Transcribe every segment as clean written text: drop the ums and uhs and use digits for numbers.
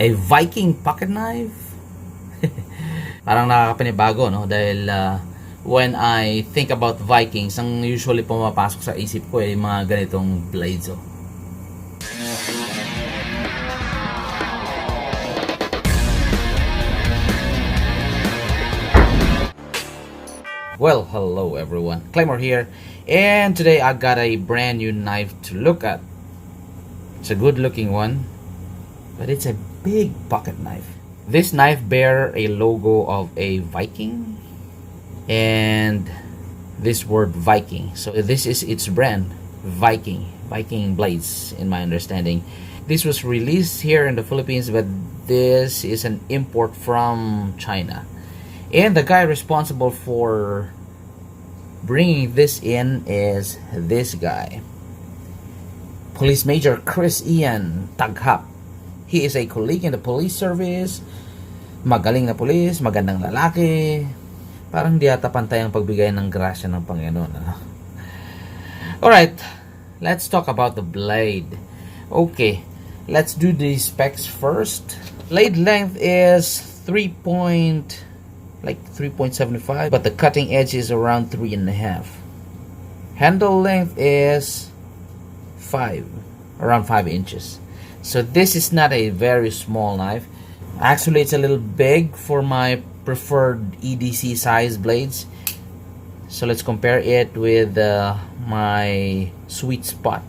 A Viking pocket knife? Parang nakakapanibago, no? Dahil when I think about Vikings, ang usually pumapasok sa isip ko ay mga ganitong blades, oh. Well, hello everyone, Claymore here, and today I got a brand new knife to look at. It's a good looking one, but it's a big pocket knife. This knife bears a logo of a Viking and this word Viking. So this is its brand, Viking Blades, in my understanding. This was released here in the Philippines, but this is an import from China. And the guy responsible for bringing this in is this guy, Police Major Chris Ian Taghap. He is a colleague in the police service. Magaling na police, magandang lalaki. Parang di ata pantay ang pagbigay ng grasya ng Panginoon. Alright, let's talk about the blade. Okay, let's do the specs first. Blade length is 3.75, but the cutting edge is around 3.5. Handle length is around 5 inches. So this is not a very small knife. Actually, it's a little big for my preferred EDC size blades. So let's compare it with my sweet spot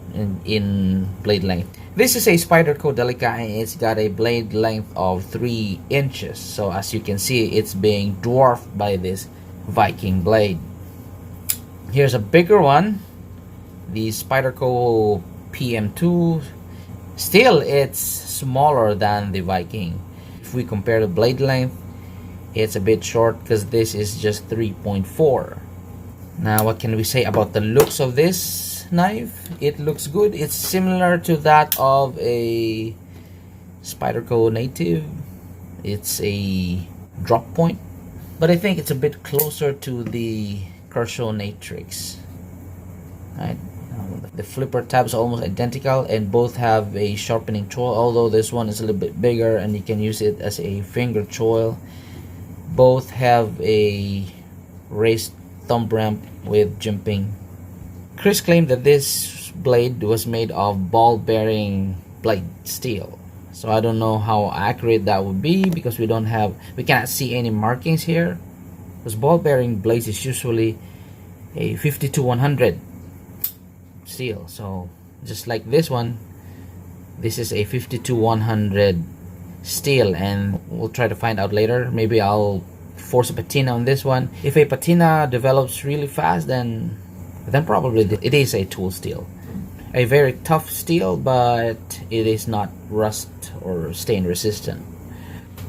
in blade length. This is a Spyderco Delica and it's got a blade length of 3 inches. So as you can see, it's being dwarfed by this Viking blade. Here's a bigger one, the Spyderco PM2. Still, it's smaller than the Viking. If we compare the blade length, it's a bit short because this is just 3.4. Now, what can we say about the looks of this knife? It looks good. It's similar to that of a Spyderco Native. It's a drop point, but I think it's a bit closer to the Kershaw Natrix. Right? The flipper tabs are almost identical and both have a sharpening choil, although this one is a little bit bigger and you can use it as a finger choil. Both have a raised thumb ramp with jimping. Chris claimed that this blade was made of ball bearing blade steel. So I don't know how accurate that would be because we cannot see any markings here. Because ball bearing blades is usually a 50-100 steel. So just like this one, this is a 50-100 steel, and we'll try to find out later. Maybe I'll force a patina on this one. If a patina develops really fast, then probably it is a tool steel. A very tough steel, but it is not rust or stain resistant.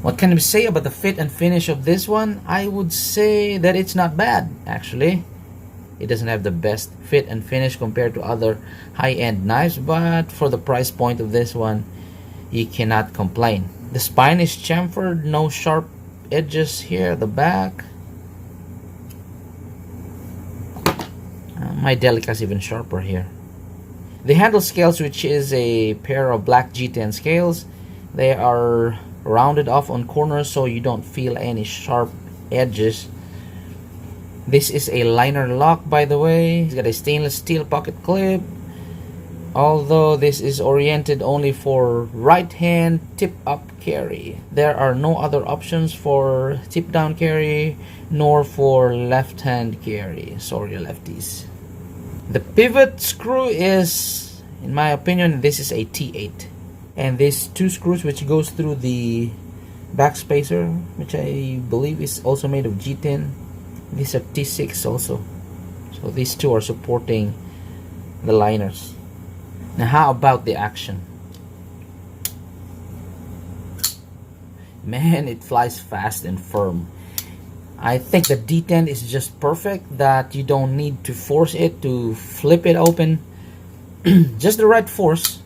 What can we say about the fit and finish of this one? I would say that it's not bad, actually. It doesn't have the best fit and finish compared to other high-end knives, but for the price point of this one, you cannot complain. The spine is chamfered, no sharp edges here, the back. My Delica is even sharper here. The handle scales, which is a pair of black G10 scales, they are rounded off on corners so you don't feel any sharp edges. This is a liner lock, by the way. It's got a stainless steel pocket clip. Although this is oriented only for right hand tip up carry. There are no other options for tip down carry nor for left hand carry. Sorry, lefties. The pivot screw is, in my opinion, this is a T8. And these two screws which goes through the back spacer, which I believe is also made of G10. These are T6 also. So these two are supporting the liners. Now how about the action? Man, it flies fast and firm. I think the D10 is just perfect, that you don't need to force it to flip it open. Just the right force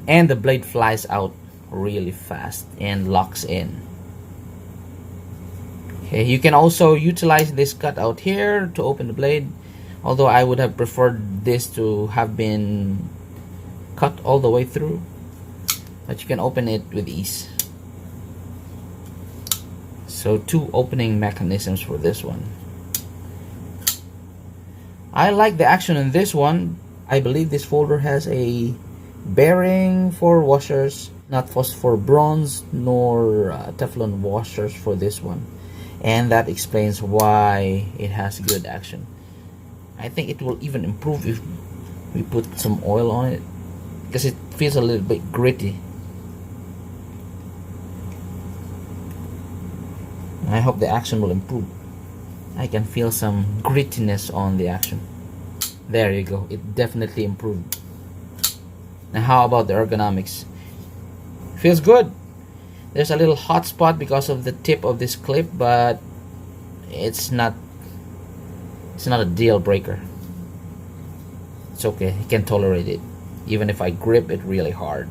and the blade flies out really fast and locks in. Okay, you can also utilize this cutout here to open the blade, although I would have preferred this to have been cut all the way through, but you can open it with ease. So 2 opening mechanisms for this one. I like the action in this one. I believe this folder has a bearing for washers, not for bronze nor Teflon washers for this one, and that explains why it has good action. I think it will even improve if we put some oil on it, because it feels a little bit gritty. I hope the action will improve. I can feel some grittiness on the action. There you go, it definitely improved. Now how about the ergonomics? Feels good. There's a little hot spot because of the tip of this clip, but it's not a deal breaker. It's okay, you can tolerate it even if I grip it really hard.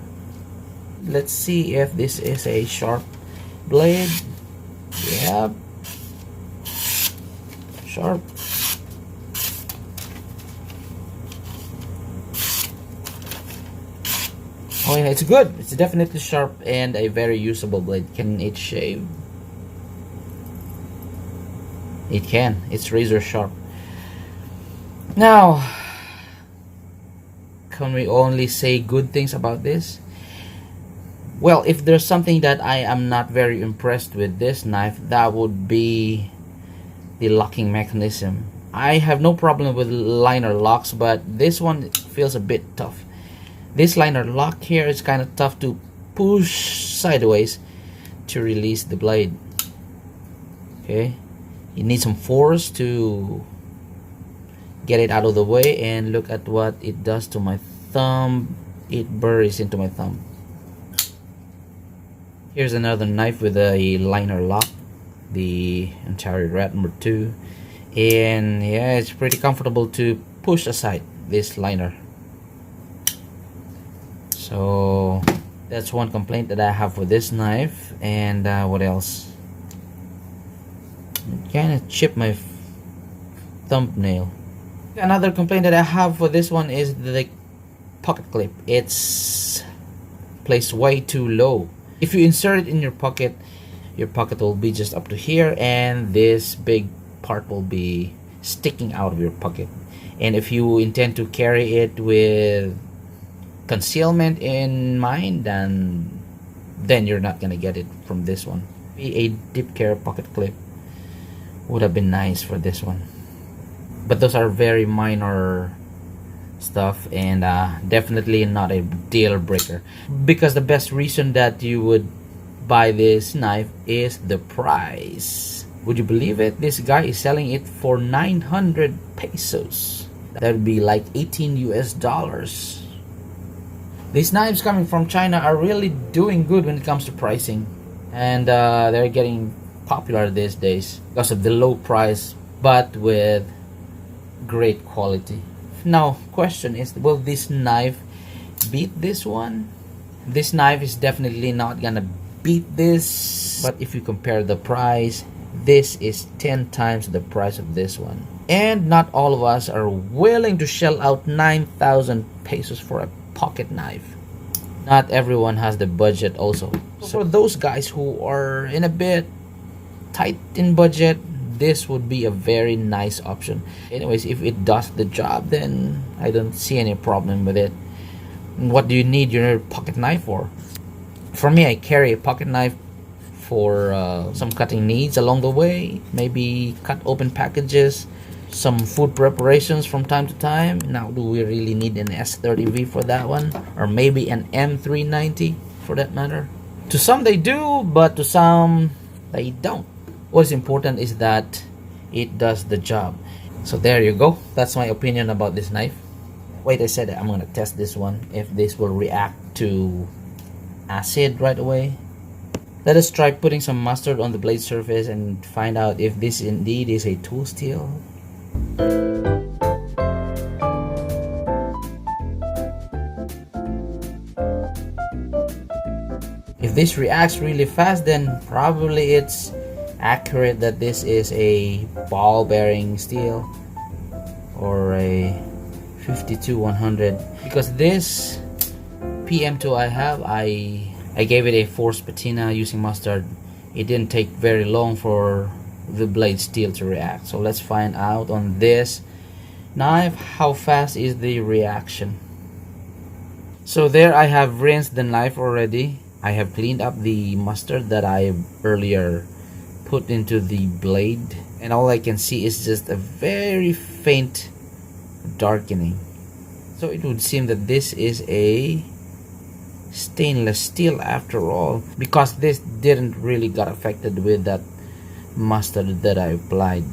Let's see if this is a sharp blade. Yep, sharp. Oh yeah, it's good. It's definitely sharp and a very usable blade. Can it shave? It can. It's razor sharp. Now, can we only say good things about this? Well, if there's something that I am not very impressed with this knife, that would be the locking mechanism. I have no problem with liner locks, but this one feels a bit tough. This liner lock here is kind of tough to push sideways to release the blade. Okay, you need some force to get it out of the way, and look at what it does to my thumb. It buries into my thumb. Here's another knife with a liner lock, the Ontario Rat number 2, and yeah, it's pretty comfortable to push aside this liner. So that's one complaint that I have for this knife. And what else? It kind of chipped my thumbnail. Another complaint that I have for this one is the pocket clip. It's placed way too low. If you insert it in your pocket will be just up to here, and this big part will be sticking out of your pocket. And if you intend to carry it with concealment in mind, then you're not gonna get it from this one. A dip care pocket clip would have been nice for this one, but those are very minor stuff, and definitely not a deal breaker, because the best reason that you would buy this knife is the price. Would you believe it? This guy is selling it for 900 pesos. That would be like 18 US dollars. These knives coming from China are really doing good when it comes to pricing, and they're getting popular these days because of the low price but with great quality. Now, question is, will this knife beat this one? This knife is definitely not gonna beat this, but if you compare the price, this is 10 times the price of this one. And not all of us are willing to shell out 9,000 pesos for a pocket knife. Not everyone has the budget also. So for those guys who are in a bit tight in budget, this would be a very nice option. Anyways, if it does the job, then I don't see any problem with it. What do you need your pocket knife for? For me, I carry a pocket knife for some cutting needs along the way. Maybe cut open packages, some food preparations from time to time. Now, do we really need an S30V for that one? Or maybe an M390 for that matter? To some they do, but to some they don't. What's important is that it does the job. So there you go. That's my opinion about this knife. Wait, I said I'm gonna test this one, if this will react to acid right away. Let us try putting some mustard on the blade surface and find out if this indeed is a tool steel. If this reacts really fast, then probably it's accurate that this is a ball bearing steel or a 52-100, because this PM2 I have, I gave it a forced patina using mustard, it didn't take very long for the blade steel to react. So let's find out on this knife how fast is the reaction. So there, I have rinsed the knife already. I have cleaned up the mustard that I earlier put into the blade, and all I can see is just a very faint darkening. So it would seem that this is a stainless steel after all, because this didn't really got affected with that mustard that I applied.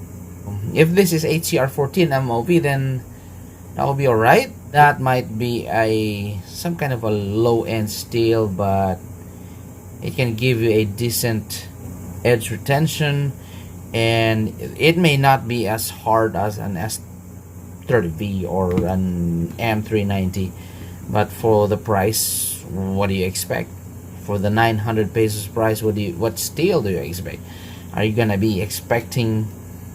If this is HCR 14 MOV, then that will be alright. That might be some kind of a low-end steel, but it can give you a decent edge retention, and it may not be as hard as an S30V or an M390, but for the price, what do you expect? For the 900 pesos price, what steel do you expect? Are you gonna be expecting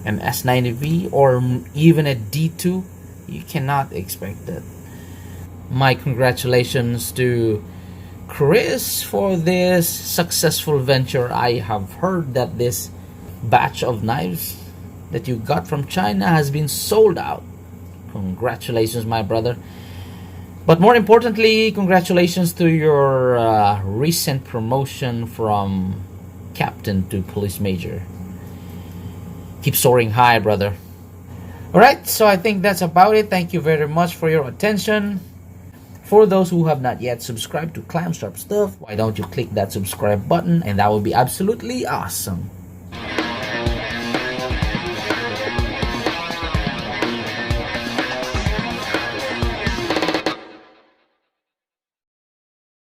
an S90V or even a D2? You cannot expect that. My congratulations to Chris for this successful venture. I have heard that this batch of knives that you got from China has been sold out. Congratulations, my brother. But more importantly, congratulations to your recent promotion from captain to police major. Keep soaring high, brother. Alright, so I think that's about it. Thank you very much for your attention. For those who have not yet subscribed to Clamsharp Stuff, why don't you click that subscribe button, and that would be absolutely awesome.